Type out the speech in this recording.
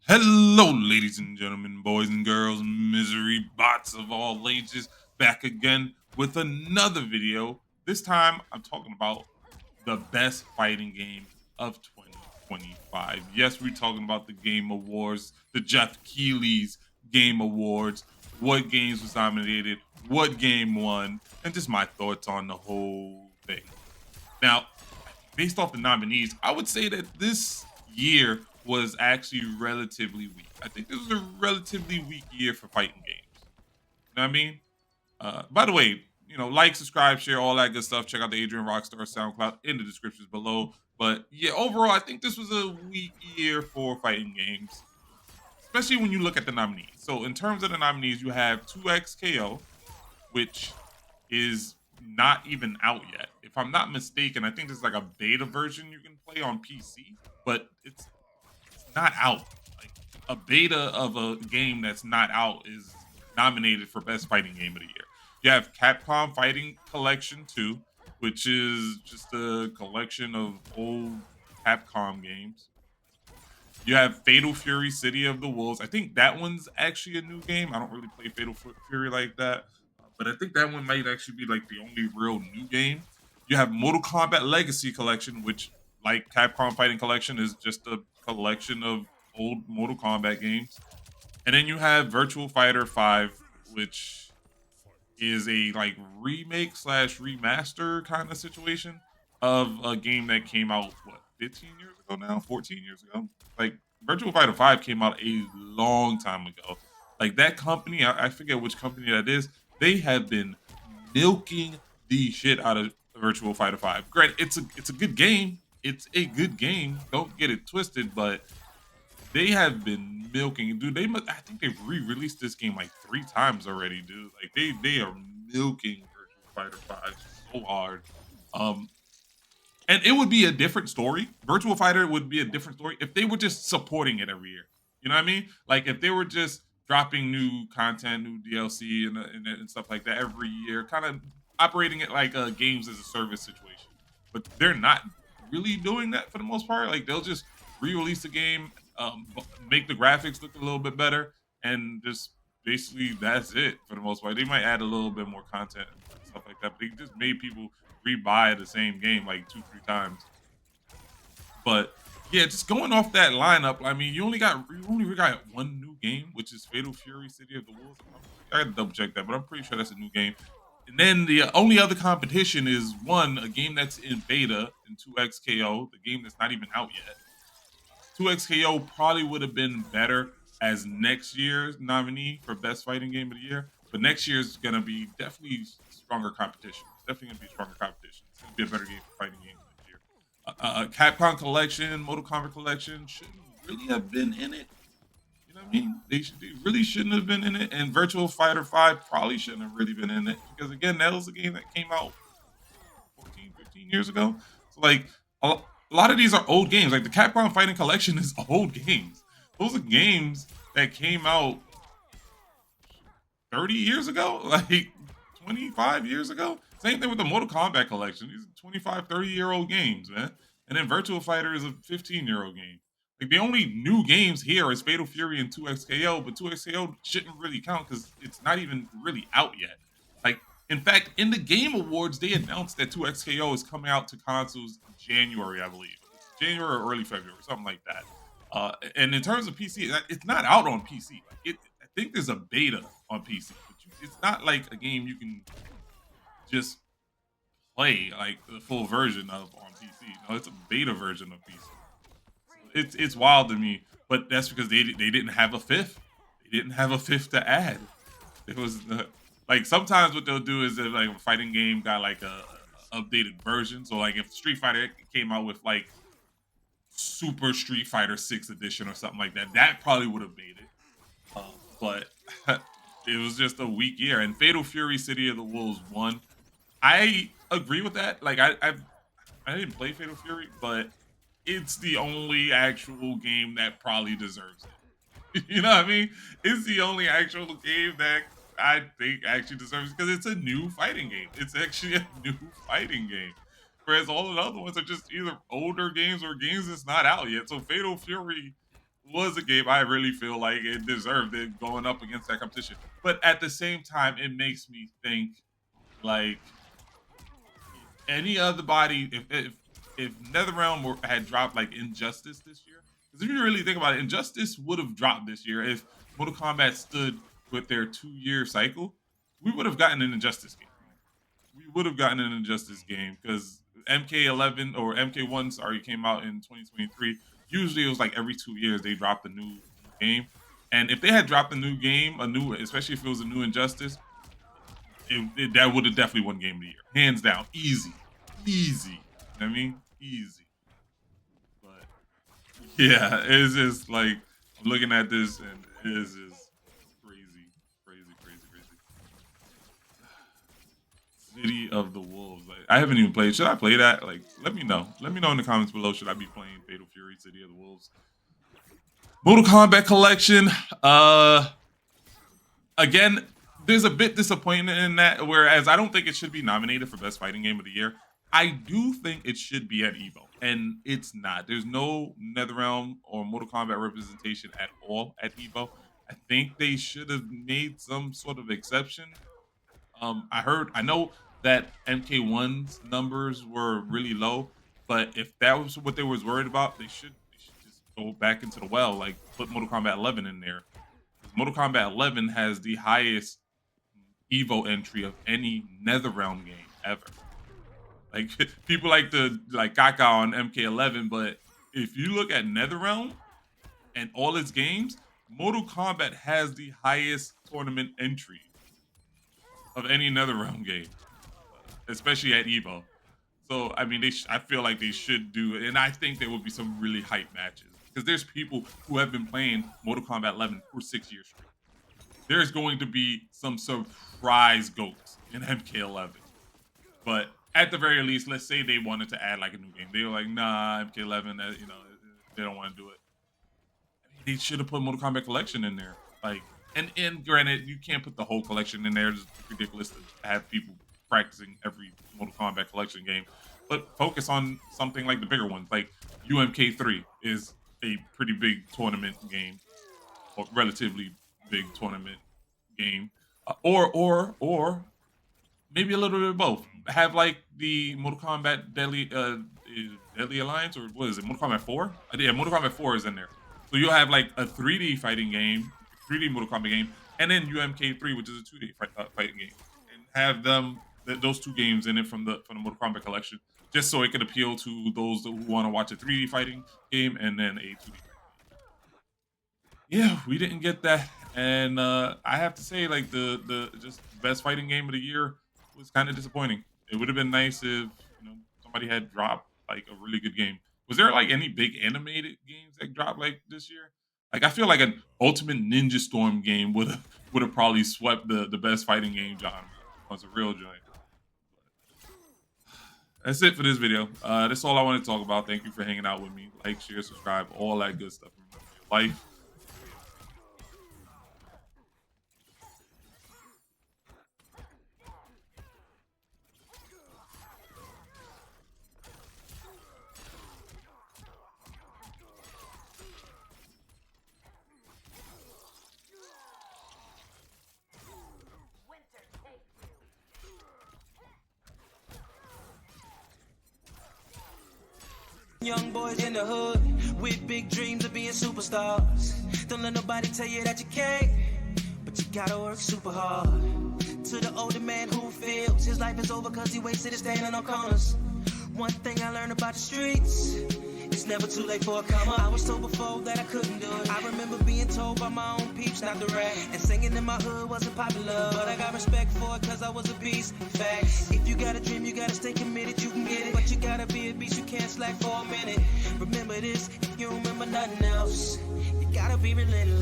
Hello, ladies and gentlemen, boys and girls, misery bots of all ages, back again with another video. This time, I'm talking about the best fighting game of 2025. Yes, we're talking about the Game Awards, the Jeff Keighley's Game Awards, what games was nominated, what game won, and just my thoughts on the whole thing. Now, based off the nominees, I would say that this year was actually relatively weak. I think this was a relatively weak year for fighting games. You know what I mean? By the way, like, subscribe, share, all that good stuff. Check out the Adrian Rockstar SoundCloud in the descriptions below. But yeah, overall, I think this was a weak year for fighting games, especially when you look at the nominees. So, in terms of the nominees, you have 2XKO, which is not even out yet. If I'm not mistaken, I think there's like a beta version you can play on PC, but it's not out. Like, a beta of a game that's not out is nominated for best fighting game of the year. You have Capcom Fighting Collection 2, which is just a collection of old Capcom games. You have Fatal Fury City of the Wolves. I think that one's actually a new game. I don't really play Fury like that, but I think that one might actually be like the only real new game. You have Mortal Kombat Legacy Collection, which, like Capcom Fighting Collection, is just a collection of old Mortal Kombat games. And then you have Virtual Fighter 5, which is a like remake slash remaster kind of situation of a game that came out, what, 15 years ago now, 14 years ago. Like, Virtual Fighter 5 came out a long time ago. Like, that company, I forget which company that is, they have been milking the shit out of Virtual Fighter 5. Granted, it's a good game. It's a good game. Don't get it twisted, but they have been milking, dude. I think they've re-released this game like 3 times already, dude. Like, they are milking Virtual Fighter 5 so hard. Um, and it would be a different story. Virtual Fighter would be a different story if they were just supporting it every year. You know what I mean? Like, if they were just dropping new content, new DLC, and stuff like that every year, kind of operating it like a games as a service situation. But they're not really doing that for the most part. Like, they'll just re-release the game, make the graphics look a little bit better, and just basically that's it for the most part. They might add a little bit more content and stuff like that, but they just made people rebuy the same game like 2, 3 times. But yeah, just going off that lineup, I mean, you only got one new game, which is Fatal Fury City of the Wolves. I gotta double check that, but I'm pretty sure that's a new game. And then the only other competition is one, a game that's in beta, in 2XKO, the game that's not even out yet. 2XKO probably would have been better as next year's nominee for best fighting game of the year, but next year's gonna be definitely stronger competition. It's definitely gonna be stronger competition. It's gonna be a better game for fighting games next year. Capcom Collection, Mortal Kombat Collection shouldn't really have been in it. You know what I mean? They really shouldn't have been in it, and Virtual Fighter 5 probably shouldn't have really been in it because, again, that was a game that came out 14, 15 years ago. So, like, a lot of these are old games. Like, the Capcom Fighting Collection is old games. Those are games that came out 30 years ago, like 25 years ago. Same thing with the Mortal Kombat Collection. These are 25, 30-year-old games, man. And then Virtual Fighter is a 15-year-old game. Like, the only new games here is Fatal Fury and 2XKO, but 2XKO shouldn't really count because it's not even really out yet. Like, in fact, in the Game Awards, they announced that 2XKO is coming out to consoles in January, I believe. January or early February, something like that. And in terms of PC, it's not out on PC. I think there's a beta on PC, but it's not like a game you can just play like the full version of on PC. No, it's a beta version of PC. It's wild to me, but that's because they didn't have a fifth. They didn't have a fifth to add. It was like, sometimes what they'll do is if like a fighting game got like a updated version. So, like, if Street Fighter came out with like Super Street Fighter 6 edition or something like that, that probably would have made it. But it was just a weak year. And Fatal Fury City of the Wolves won. I agree with that. Like, I didn't play Fatal Fury, but it's the only actual game that probably deserves it. You know what I mean? It's the only actual game that I think actually deserves it because it's a new fighting game. It's actually a new fighting game. Whereas all the other ones are just either older games or games that's not out yet. So Fatal Fury was a game I really feel like it deserved it going up against that competition. But at the same time, it makes me think like any other body, if NetherRealm had dropped like Injustice this year, because if you really think about it, Injustice would have dropped this year if Mortal Kombat stood with their 2-year cycle. We would have gotten an Injustice game. We would have gotten an Injustice game because MK11 or MK1, sorry, came out in 2023. Usually it was like every 2 years they dropped a new game. And if they had dropped a new game, especially if it was a new Injustice, that would have definitely won Game of the Year, hands down, easy. You know what I mean, easy. But yeah, it's just like I'm looking at this and it is just crazy. City of the Wolves. Like, I haven't even played. Should I play that? Like, let me know. Let me know in the comments below. Should I be playing Fatal Fury, City of the Wolves? Mortal Kombat Collection. Again, there's a bit disappointed in that, whereas I don't think it should be nominated for Best Fighting Game of the Year. I do think it should be at EVO, and it's not. There's no NetherRealm or Mortal Kombat representation at all at EVO. I think they should have made some sort of exception. I know that MK1's numbers were really low, but if that was what they was worried about, they should just go back into the well, like put Mortal Kombat 11 in there. Mortal Kombat 11 has the highest Evo entry of any NetherRealm game ever. Like people like to Gaga on MK11, but if you look at NetherRealm and all its games, Mortal Kombat has the highest tournament entry of any NetherRealm game, especially at Evo. So I mean, I feel like they should do it, and I think there will be some really hype matches because there's people who have been playing Mortal Kombat 11 for 6 years straight. There's going to be some surprise goats in MK11, but at the very least, let's say they wanted to add like a new game. They were like, nah, MK11, they don't want to do it. They should have put Mortal Kombat Collection in there. Like, and granted, you can't put the whole collection in there. It's ridiculous to have people practicing every Mortal Kombat Collection game. But focus on something like the bigger ones. Like UMK3 is a pretty big tournament game, or relatively big tournament game. Or maybe a little bit of both. Have like the Mortal Kombat Deadly Alliance, or what is it? Mortal Kombat 4? Yeah, Mortal Kombat 4 is in there. So you'll have like a 3D fighting game, 3D Mortal Kombat game, and then UMK3, which is a 2D fighting game, and have those two games in it from the Mortal Kombat collection, just so it can appeal to those who want to watch a 3D fighting game and then a 2D. Yeah, we didn't get that, and I have to say, like the just best fighting game of the year was kind of disappointing. It would have been nice if somebody had dropped like a really good game. Was there like any big animated games that dropped like this year? Like I feel like an Ultimate Ninja Storm game would have probably swept the best fighting game genre. Was a real joint. That's it for this video. That's all I want to talk about. Thank you for hanging out with me. Like, share, subscribe, all that good stuff in your life. Young boys in the hood with big dreams of being superstars. Don't let nobody tell you that you can't, but you gotta work super hard. To the older man who feels his life is over cause he wasted it standing on corners. One thing I learned about the streets, it's never too late for a come up. I was told before that I couldn't do it. I remember being told by my own peeps not to rap, and singing in my hood wasn't popular, but I got respect for it cause I was a beast. Facts. If you got a dream, you gotta stay committed, you can get it, but you gotta be a beast, you can't slack for a minute. Remember this, if you remember nothing else, you gotta be relentless.